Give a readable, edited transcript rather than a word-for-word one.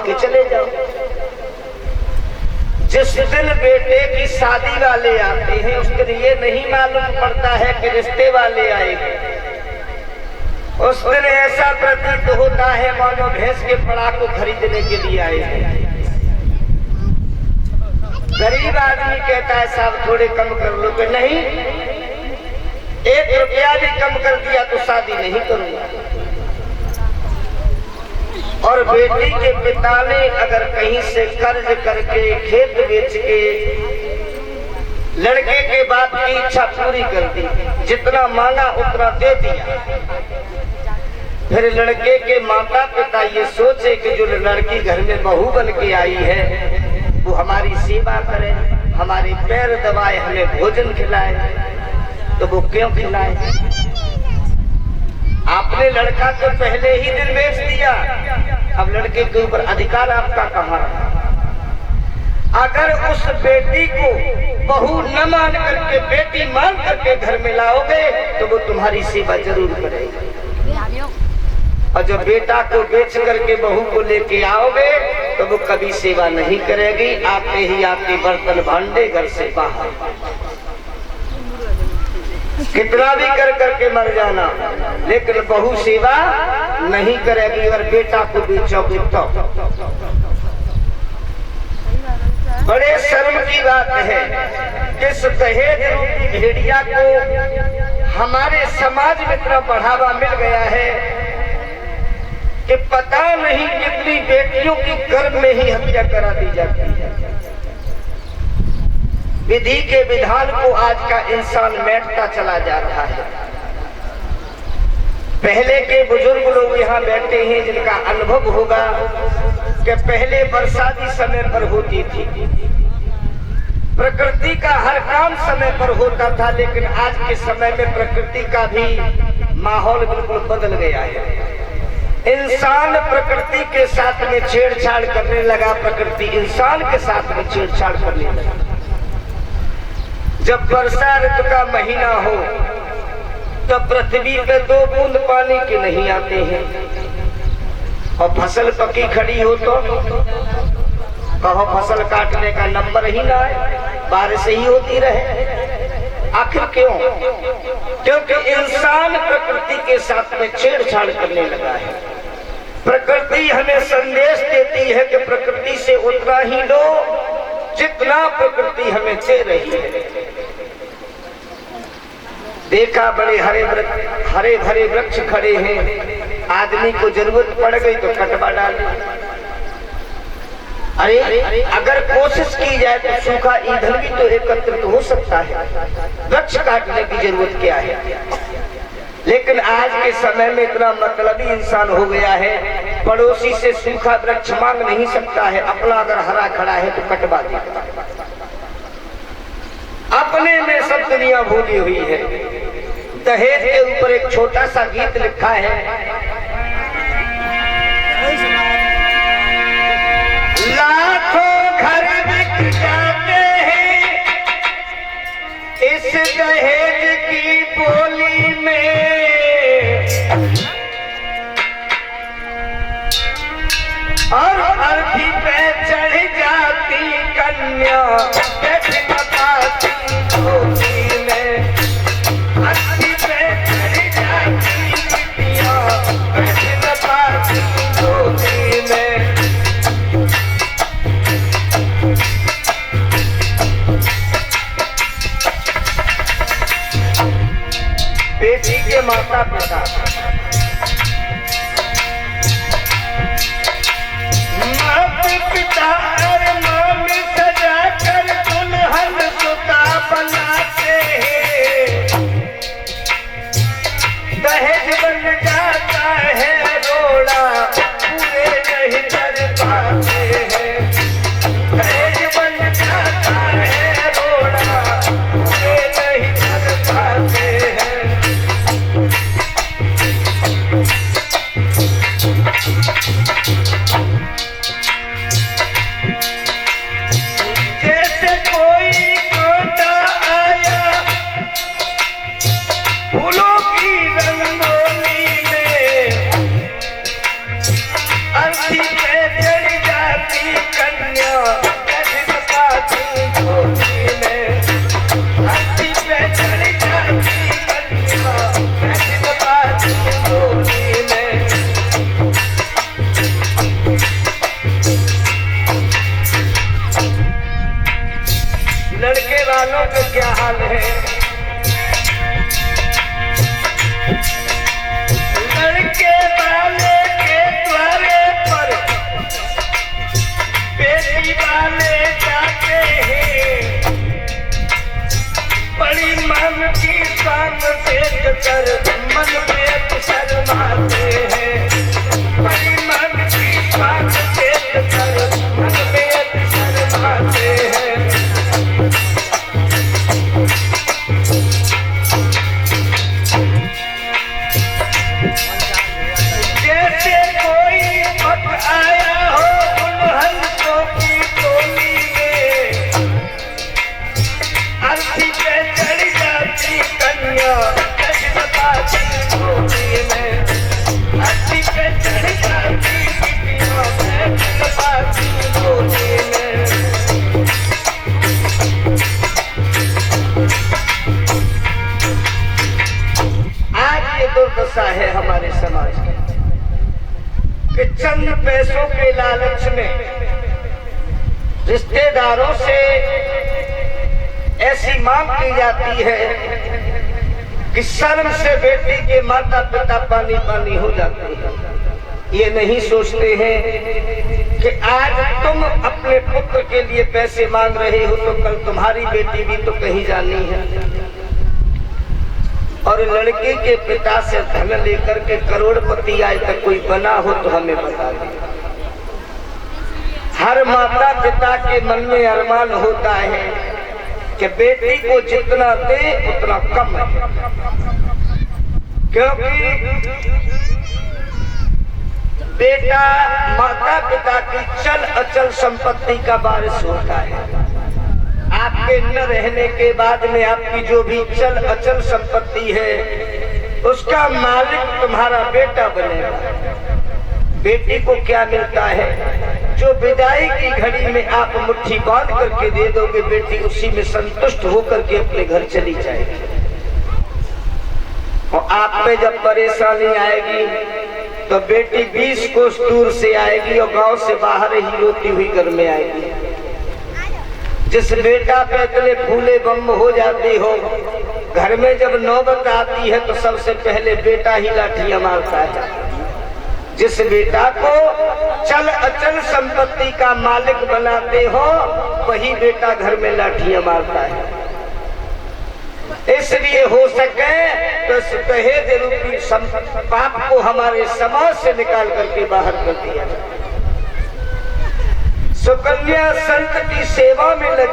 के चले जाओ। जिस दिन बेटे की शादी वाले आते हैं उस दिन ये नहीं मालूम पड़ता है कि रिश्ते वाले आएंगे। उस दिन ऐसा प्रतीत होता है मानो भैंस के फड़ा को खरीदने के लिए आए हैं। गरीब आदमी कहता है साहब थोड़े कम कर लो, कि नहीं, 1 रुपया भी कम कर दिया तो शादी नहीं करूंगा। और बेटी के पिता ने अगर कहीं से कर्ज करके खेत बेच के लड़के के बाप की इच्छा पूरी कर दी, जितना मांगा उतना दे दिया, फिर लड़के के माता पिता ये सोचे कि जो लड़की घर में बहू बन के आई है वो हमारी सेवा करे, हमारे पैर दबाए, हमें भोजन खिलाए, तो वो क्यों खिलाए? आपने लड़का तो पहले ही दिन बेच दिया, अब लड़के के ऊपर अधिकार आपका कहाँ रहा? अगर उस बेटी को बहू न मान करके बेटी मान करके घर में लाओगे तो वो तुम्हारी सेवा जरूर करेगी, और जब बेटा को बेच करके बहू को लेके आओगे तो वो कभी सेवा नहीं करेगी। आते ही आपके बर्तन भांडे घर से बाहर, कितना भी कर करके मर जाना, लेकिन बहू सेवा नहीं करेगी। अगर बेटा को बेचोगे तो बड़े शर्म की बात है कि इस दहेज रूपी भेड़िया को हमारे समाज में इतना बढ़ावा मिल गया है कि पता नहीं कितनी बेटियों की गर्भ में ही हत्या करा दी जाती है। विधि के विधान को आज का इंसान बैठता चला जा रहा है। पहले के बुजुर्ग लोग यहाँ बैठे हैं जिनका अनुभव होगा कि पहले बरसाती समय पर होती थी, प्रकृति का हर काम समय पर होता था, लेकिन आज के समय में प्रकृति का भी माहौल बिल्कुल बदल गया है। इंसान प्रकृति के साथ में छेड़छाड़ करने लगा, प्रकृति इंसान के साथ में छेड़छाड़ करने लगा। जब वर्षा ऋतु का महीना हो तब पृथ्वी पे 2 बूंद पानी के नहीं आते हैं, और फसल पकी खड़ी हो तो कहो फसल काटने का नंबर ही ना आए, बारिश ही होती रहे। आखिर क्यों? क्योंकि इंसान प्रकृति के साथ में छेड़छाड़ करने लगा है। प्रकृति हमें संदेश देती है कि प्रकृति से उतना ही लो जितना प्रकृति हमें दे रही है। देखा बड़े हरे भरे वृक्ष खड़े हैं, आदमी को जरूरत पड़ गई तो कटवा डाल। अरे अगर कोशिश की जाए तो सूखा ईंधन भी तो एकत्रित हो सकता है, वृक्ष काटने की जरूरत क्या है? लेकिन आज के समय में इतना मतलबी इंसान हो गया है, पड़ोसी से सूखा वृक्ष मांग नहीं सकता है, अपना अगर हरा खड़ा है तो कटवा देगा। अपने में सब दुनिया भूली हुई है। दहेज के ऊपर एक छोटा सा गीत लिखा है, लाखों घर बिक जाते हैं इस दहेज की बोली में, और अर्थी पे चढ़ जाती कन्या बैठ न पाती डोली में, अर्थी पे चढ़ जाती बिटिया बैठ न पाती डोली में। बेटी के माता पिता पिता अरमान सजा कर दुल्हन सुता बनाते हैं, दहेज बन जाता है रोड़ा पूरे नहीं कर पाते हैं, दहेज बन जाता है रोड़ा पूरे नहीं कर पाते हैं। अर्थी पे चढ़ जा नाम देख कर मन पे शर्माते हैं, परिमल की बात देख कर मन पे शर्माते हैं। जैसे कोई पक आया हो उन हंसों की टोली में, अर्थी पे चढ़ जाती कन्या जज्बाती टोली में, अर्थी पे चढ़ जाती बिटिया जज्बाती टोली में। आज ये दुर्दशा है हमारे समाज की कि चंद पैसों के लालच में रिश्तेदारों से ऐसी मांग की जाती है कि शर्म से बेटी के माता पिता पानी पानी हो जाते हैं। ये नहीं सोचते हैं कि आज तुम अपने पुत्र के लिए पैसे मांग रहे हो तो कल तुम्हारी बेटी भी तो कहीं जानी है। और लड़के के पिता से धन लेकर के करोड़पति आज तक कोई बना हो तो हमें बता दें। हर माता पिता के मन में अरमान होता है कि बेटी को जितना दे उतना कम है, क्योंकि बेटा माता पिता की चल अचल संपत्ति का वारिस होता है। आपके न रहने के बाद में आपकी जो भी चल अचल संपत्ति है उसका मालिक तुम्हारा बेटा बनेगा। बेटी को क्या मिलता है? जो विदाई की घड़ी में आप मुट्ठी बांध करके दे दोगे, बेटी उसी में संतुष्ट होकर के अपने घर चली जाएगी। और आप पे जब परेशानी आएगी तो बेटी 20 कोस दूर से आएगी और गांव से बाहर ही रोती हुई घर में आएगी। जिस बेटा पे इतने फूले बम हो जाते हो, घर में जब नौबत आती है तो सबसे पहले बेटा ही लाठियां मारता है। जिस बेटा को चल अचल संपत्ति का मालिक बनाते हो वही बेटा घर में लाठियां मारता है। इसलिए हो सके तो इस दहेज रूपी पाप को हमारे समाज से निकाल करके बाहर कर दिया जाए। सुकन्या संत की सेवा में लगी